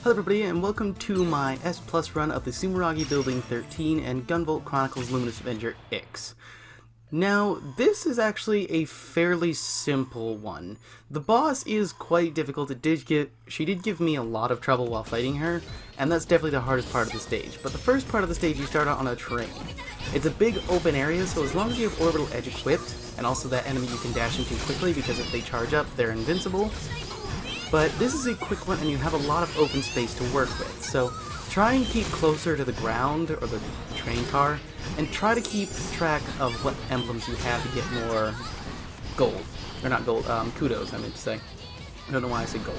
Hello everybody and welcome to my S Plus run of the Sumeragi Building 13 and Gunvolt Chronicles Luminous Avenger X. Now, this is actually a fairly simple one. The boss is quite difficult. She did give me a lot of trouble while fighting her, and that's definitely the hardest part of the stage. But the first part of the stage, you start out on a train. It's a big open area, so as long as you have Orbital Edge equipped, and also that enemy you can dash into quickly because if they charge up, they're invincible. But this is a quick one and you have a lot of open space to work with, so try and keep closer to the ground or the train car, and try to keep track of what emblems you have to get more gold. Or not gold, kudos I meant to say. I don't know why I said gold.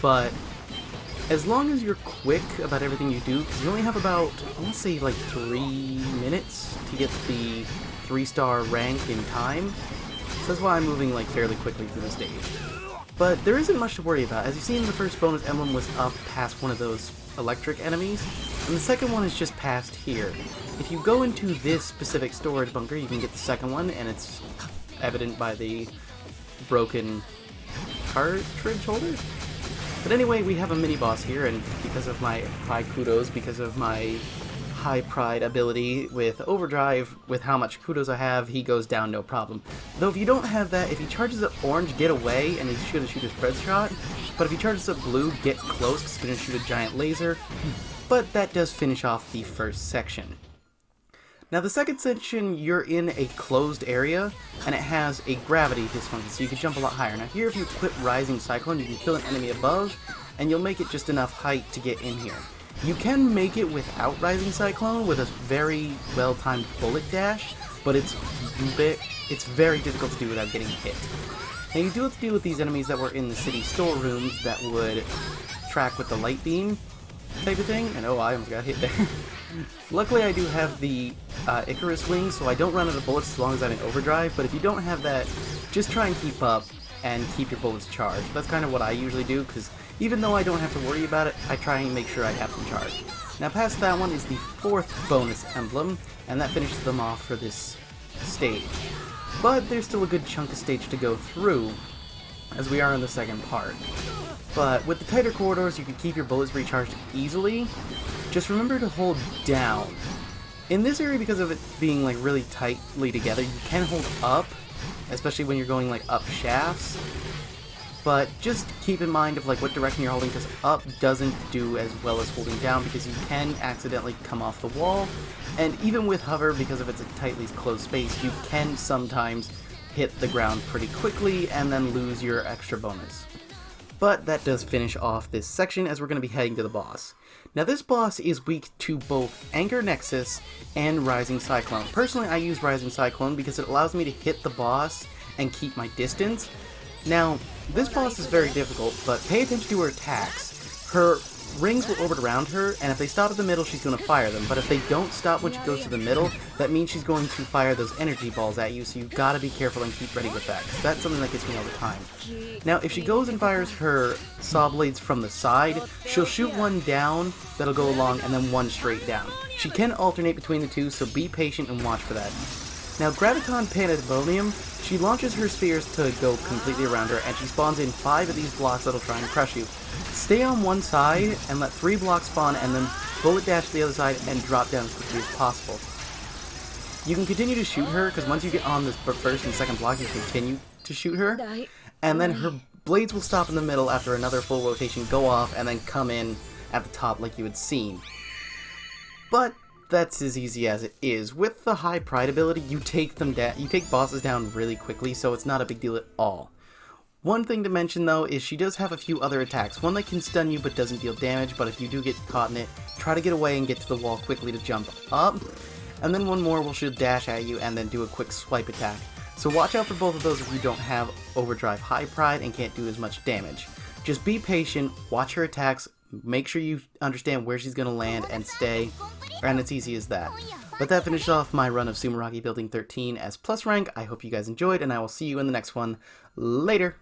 But as long as you're quick about everything you do, because you only have about, I want to say like 3 minutes to get the 3-star rank in time, so that's why I'm moving like fairly quickly through the stage. But there isn't much to worry about. As you see, in the first bonus emblem was up past one of those electric enemies, and the second one is just past here. If you go into this specific storage bunker, you can get the second one, and it's evident by the broken cartridge holder. But anyway, we have a mini-boss here, and because of my high kudos, because of my high pride ability with overdrive, with how much kudos I have, he goes down no problem. Though if you don't have that, if he charges up orange, get away, and he's gonna shoot a spread shot. But if he charges up blue, get close, because he's gonna shoot a giant laser. But that does finish off the first section. Now the second section, you're in a closed area, and it has a gravity dysfunction, so you can jump a lot higher. Now here, if you equip Rising Cyclone, you can kill an enemy above, and you'll make it just enough height to get in here. You can make it without Rising Cyclone with a very well-timed bullet dash, but it's very difficult to do without getting hit. Now you do have to deal with these enemies that were in the city storerooms that would track with the light beam type of thing, and oh, I almost got hit there. Luckily I do have the Icarus wings, so I don't run out of bullets as long as I'm in overdrive, but if you don't have that, just try and keep up and keep your bullets charged. That's kind of what I usually do, because even though I don't have to worry about it, I try and make sure I have them charged. Now past that one is the 4th bonus emblem, and that finishes them off for this stage. But there's still a good chunk of stage to go through, as we are in the second part. But with the tighter corridors, you can keep your bullets recharged easily. Just remember to hold down. In this area, because of it being like really tightly together, you can hold up, especially when you're going like up shafts. But just keep in mind of like what direction you're holding, because up doesn't do as well as holding down, because you can accidentally come off the wall. And even with hover, because of it's a tightly closed space, you can sometimes hit the ground pretty quickly and then lose your extra bonus. But that does finish off this section, as we're going to be heading to the boss. Now this boss is weak to both Anger Nexus and Rising Cyclone. Personally, I use Rising Cyclone because it allows me to hit the boss and keep my distance. Now, this boss is very difficult, but pay attention to her attacks. Her rings will orbit around her, and if they stop at the middle, she's going to fire them. But if they don't stop when she goes to the middle, that means she's going to fire those energy balls at you, so you've got to be careful and keep ready with that, because that's something that gets me all the time. Now, if she goes and fires her saw blades from the side, she'll shoot one down that'll go along, and then one straight down. She can alternate between the two, so be patient and watch for that. Now, Graviton Pandemonium, she launches her spheres to go completely around her, and she spawns in 5 of these blocks that'll try and crush you. Stay on one side and let 3 blocks spawn, and then bullet dash to the other side and drop down as quickly as possible. You can continue to shoot her, because once you get on the first and second block, you continue to shoot her, and then her blades will stop in the middle after another full rotation, go off, and then come in at the top like you had seen. But that's as easy as it is. With the high pride ability, you take bosses down really quickly, so it's not a big deal at all. One thing to mention though is she does have a few other attacks. One that can stun you but doesn't deal damage, but if you do get caught in it, try to get away and get to the wall quickly to jump up. And then one more will she'll dash at you and then do a quick swipe attack. So watch out for both of those if you don't have overdrive high pride and can't do as much damage. Just be patient, watch her attacks, make sure you understand where she's going to land and stay, and it's easy as that. But that finishes off my run of Sumeragi Building 13 as plus rank. I hope you guys enjoyed, and I will see you in the next one. Later!